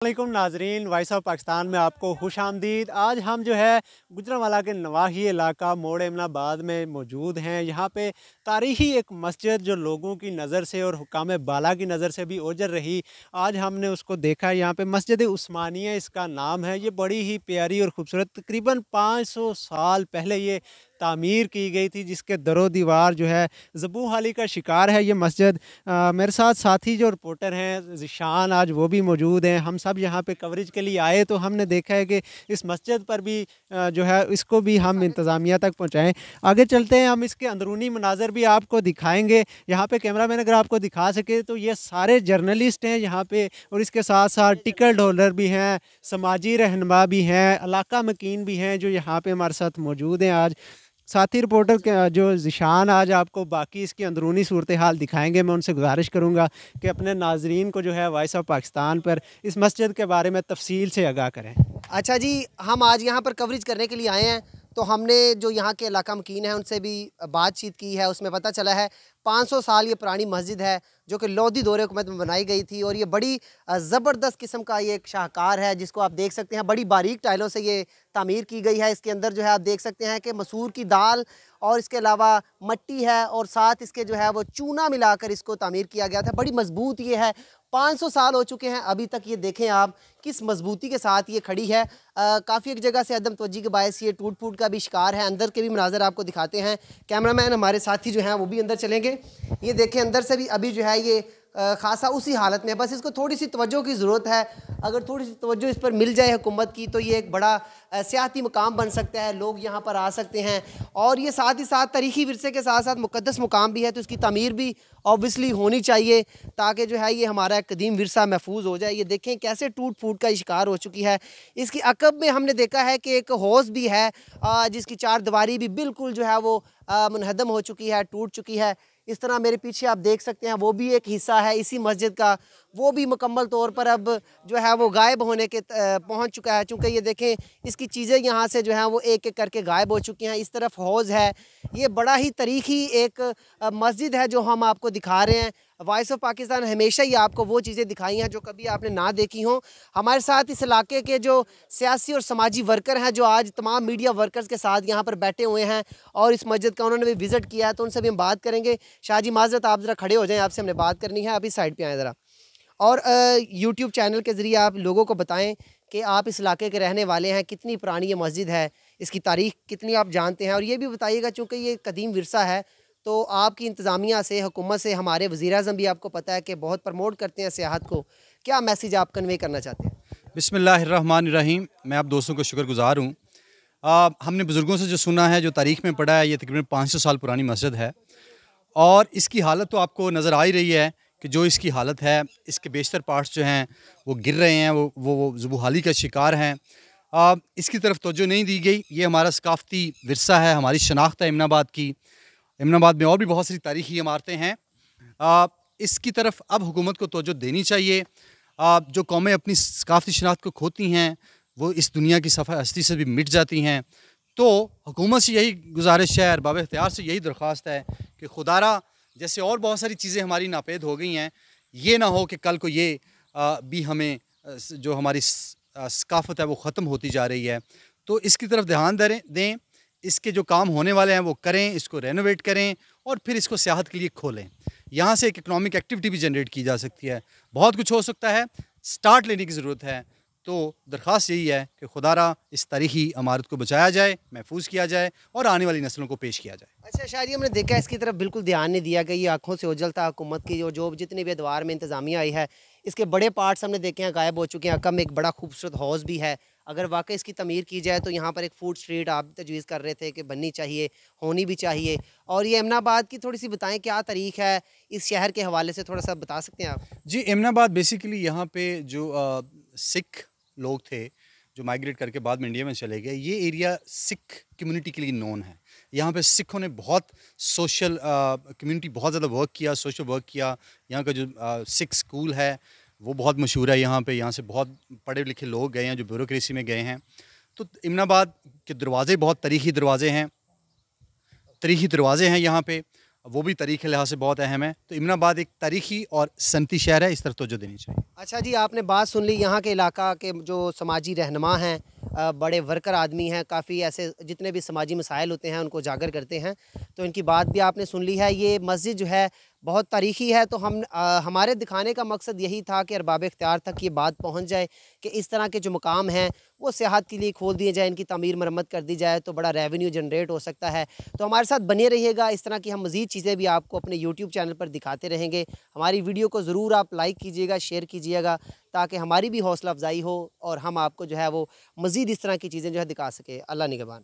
वालेकुम नाजरीन, voice of Pakistan में आपको खुश आमदीद। आज हम जो है गुजरांवाला के नवाही इलाका मोड़ एमनाबाद में मौजूद हैं। यहाँ पे तारीख़ी एक मस्जिद जो लोगों की नज़र से और हुक्काम बाला की नज़र से भी ओझल रही, आज हमने उसको देखा। यहाँ पे मस्जिद उस्मानिया इसका नाम है। ये बड़ी ही प्यारी और ख़ूबसूरत, तकरीबन 500 साल पहले ये तामीर की गई थी, जिसके दरो दीवार जो है ज़बूह हाली का शिकार है ये मस्जिद। मेरे साथ साथी जो रिपोर्टर हैं ज़िशान, आज वो भी मौजूद हैं। हम सब यहाँ पे कवरेज के लिए आए तो हमने देखा है कि इस मस्जिद पर भी जो है इसको भी हम इंतज़ामिया तक पहुँचाएँ। आगे चलते हैं, हम इसके अंदरूनी मनाज़र भी आपको दिखाएँगे। यहाँ पे कैमरामैन अगर आपको दिखा सके तो ये सारे जर्नलिस्ट हैं यहाँ पे, और इसके साथ साथ टिकट होल्डर भी हैं, समाजी रहनुमा भी हैं, इलाका मकीन भी हैं जो यहाँ पे हमारे साथ मौजूद हैं। आज साथी रिपोर्टर जो ज़िशान आज आपको बाकी इसकी अंदरूनी सूरत हाल दिखाएंगे। मैं उनसे गुजारिश करूँगा कि अपने नाजरीन को जो है वॉइस ऑफ पाकिस्तान पर इस मस्जिद के बारे में तफसील से आगाह करें। अच्छा जी, हम आज यहाँ पर कवरेज करने के लिए आए हैं, तो हमने जो यहाँ के इलाका मकीन है उनसे भी बातचीत की है। उसमें पता चला है 500 साल ये पुरानी मस्जिद है जो कि लोधी दौरे हुकूमत में बनाई गई थी, और ये बड़ी ज़बरदस्त किस्म का ये एक शाहकार है जिसको आप देख सकते हैं। बड़ी बारीक टाइलों से ये तामीर की गई है। इसके अंदर जो है आप देख सकते हैं कि मसूर की दाल और इसके अलावा मट्टी है, और साथ इसके जो है वो चूना मिलाकर इसको तामीर किया गया था। बड़ी मजबूत ये है, 500 साल हो चुके हैं अभी तक। ये देखें आप किस मजबूती के साथ ये खड़ी है। काफ़ी एक जगह से अदम तवज्जी के बायस ये टूट फूट का भी शिकार है। अंदर के भी मनाजर आपको दिखाते हैं। कैमरामैन हमारे साथी जो हैं वो भी अंदर चलेंगे। ये देखें अंदर से भी अभी जो है ये खासा उसी हालत में है, बस इसको थोड़ी सी तवज्जो की ज़रूरत है। अगर थोड़ी सी तवज्जो इस पर मिल जाए हुकूमत की तो ये एक बड़ा सियाती मुकाम बन सकता है। लोग यहाँ पर आ सकते हैं, और ये साथ ही साथ तारीख़ी विरसे के साथ साथ मुक़द्दस मुकाम भी है, तो इसकी तमीर भी ऑब्वियसली होनी चाहिए ताकि जो है ये हमारा एक कदीम विरसा महफूज हो जाए। ये देखें कैसे टूट फूट का शिकार हो चुकी है। इसकी अकब में हमने देखा है कि एक हौज़ भी है जिसकी चार दीवारी भी बिल्कुल जो है वो मुनहदम हो चुकी है, टूट चुकी है। इस तरह मेरे पीछे आप देख सकते हैं वो भी एक हिस्सा है इसी मस्जिद का, वो भी मुकम्मल तौर पर अब जो है वो गायब होने के पहुंच चुका है। चूँकि ये देखें इसकी चीज़ें यहाँ से जो हैं वो एक एक करके गायब हो चुकी हैं। इस तरफ हौज़ है। ये बड़ा ही तारीख़ी एक मस्जिद है जो हम आपको दिखा रहे हैं। वॉइस ऑफ पाकिस्तान हमेशा ही आपको वो चीज़ें दिखाई हैं जो कभी आपने ना देखी हों। हमारे साथ इस इलाके के जो सियासी और समाजी वर्कर हैं, जो आज तमाम मीडिया वर्कर्स के साथ यहाँ पर बैठे हुए हैं और इस मस्जिद का उन्होंने भी विज़िट किया है, तो उनसे भी हम बात करेंगे। शाह जी माज़रत, आप ज़रा खड़े हो जाएँ, आपसे हमने बात करनी है। आप इस साइड पर आएँ ज़रा, और यूट्यूब चैनल के ज़रिए आप लोगों को बताएँ कि आप इस इलाके के रहने वाले हैं, कितनी पुरानी ये मस्जिद है, इसकी तारीख़ कितनी आप जानते हैं, और ये भी बताइएगा चूँकि ये कदीम विरसा है तो आपकी इंतज़ामिया से, हुकूमत से, हमारे वज़ीर-ए-आज़म भी आपको पता है कि बहुत प्रमोट करते हैं सियाहत को, क्या मैसेज आप कन्वे करना चाहते हैं? बिस्मिल्लाहिर्रहमानिर्रहीम। मैं आप दोस्तों को शुक्रगुज़ार हूँ। हमने बुज़ुर्गों से जो सुना है, जो तारीख़ में पढ़ा है, ये तकरीबन 500 साल पुरानी मस्जिद है, और इसकी हालत तो आपको नज़र आ ही रही है कि जो इसकी हालत है, इसके बेशतर पार्ट्स जो हैं वो गिर रहे हैं, वो ज़बूह हाली का शिकार हैं। इसकी तरफ तवज्जो नहीं दी गई। ये हमारा सकाफ़ती विरसा है, हमारी शनाख्त है एमनाबाद की। एमनाबाद में और भी बहुत सारी तारीख़ी इमारतें हैं। इसकी तरफ अब हुकूमत को तवज्जो देनी चाहिए। जो कौमें अपनी सकाफ़ती शनाख्त को खोती हैं वो इस दुनिया की सफ़ा हस्ती से भी मिट जाती हैं। तो हुकूमत से यही गुजारिश है, अरबाब इख्तियार से यही दरख्वास्त है कि खुदारा जैसे और बहुत सारी चीज़ें हमारी नापेद हो गई हैं, ये ना हो कि कल को ये भी हमें जो हमारी सकाफ़त है वो ख़त्म होती जा रही है। तो इसकी तरफ ध्यान दें। इसके जो काम होने वाले हैं वो करें, इसको रेनोवेट करें और फिर इसको सियाहत के लिए खोलें। यहाँ से एक इकनॉमिक एक्टिविटी भी जनरेट की जा सकती है। बहुत कुछ हो सकता है, स्टार्ट लेने की ज़रूरत है। तो दरख्वास्त यही है कि खुदारा इस तारीख़ी इमारत को बचाया जाए, महफूज किया जाए और आने वाली नस्लों को पेश किया जाए। अच्छा शाह जी, हमने देखा इसकी तरफ बिल्कुल ध्यान नहीं दिया गया। ये आँखों से ओझल था हुकूमत की, जो जितनी भी अदवार में इंतज़ामिया आई है, इसके बड़े पार्ट्स हमने देखे हैं गायब हो चुके हैं। कम एक बड़ा खूबसूरत हौज़ भी है। अगर वाकई इसकी तमीर की जाए तो यहाँ पर एक फूड स्ट्रीट आप तजवीज़ कर रहे थे कि बननी चाहिए, होनी भी चाहिए। और ये एमनाबाद की थोड़ी सी बताएं क्या तारीख़ है इस शहर के हवाले से, थोड़ा सा बता सकते हैं आप? जी, एमनाबाद बेसिकली यहाँ पे जो सिख लोग थे जो माइग्रेट करके बाद में इंडिया में चले गए, ये एरिया सिख कम्युनिटी के लिए नोन है। यहाँ पे सिखों ने बहुत सोशल कम्युनिटी बहुत ज़्यादा वर्क किया, सोशल वर्क किया। यहाँ का जो सिख स्कूल है वो बहुत मशहूर है। यहाँ पे यहाँ से बहुत पढ़े लिखे लोग गए हैं जो ब्यूरोक्रेसी में गए हैं। तो एमनाबाद के दरवाज़े बहुत तारीख़ी दरवाज़े हैं, यहाँ पे। वो भी तारीख के लिहाज से बहुत अहम है। तो इमनाबाद एक तारीखी और सनती शहर है, इस तरफ तवज्जो देनी चाहिए। अच्छा जी, आपने बात सुन ली यहाँ के इलाका के जो समाजी रहनुमा हैं, बड़े वर्कर आदमी हैं, काफ़ी ऐसे जितने भी समाजी मसाइल होते हैं उनको उजागर करते हैं, तो इनकी बात भी आपने सुन ली है। ये मस्जिद जो है बहुत तारीख़ी है, तो हमारे दिखाने का मकसद यही था कि अरबाब इख्तियार तक ये बात पहुँच जाए कि इस तरह के जो मकाम हैं वो सियाहत के लिए खोल दिए जाए, इनकी तमीर मरम्मत कर दी जाए तो बड़ा रेवेन्यू जनरेट हो सकता है। तो हमारे साथ बने रहिएगा, इस तरह की हम मज़ीद चीज़ें भी आपको अपने यूट्यूब चैनल पर दिखाते रहेंगे। हमारी वीडियो को ज़रूर आप लाइक कीजिएगा, शेयर कीजिएगा, ताकि हमारी भी हौसला अफजाई हो और हम आपको जो है वो मज़ीद इस तरह की चीज़ें जो है दिखा सके। अल्लाह निगहबान।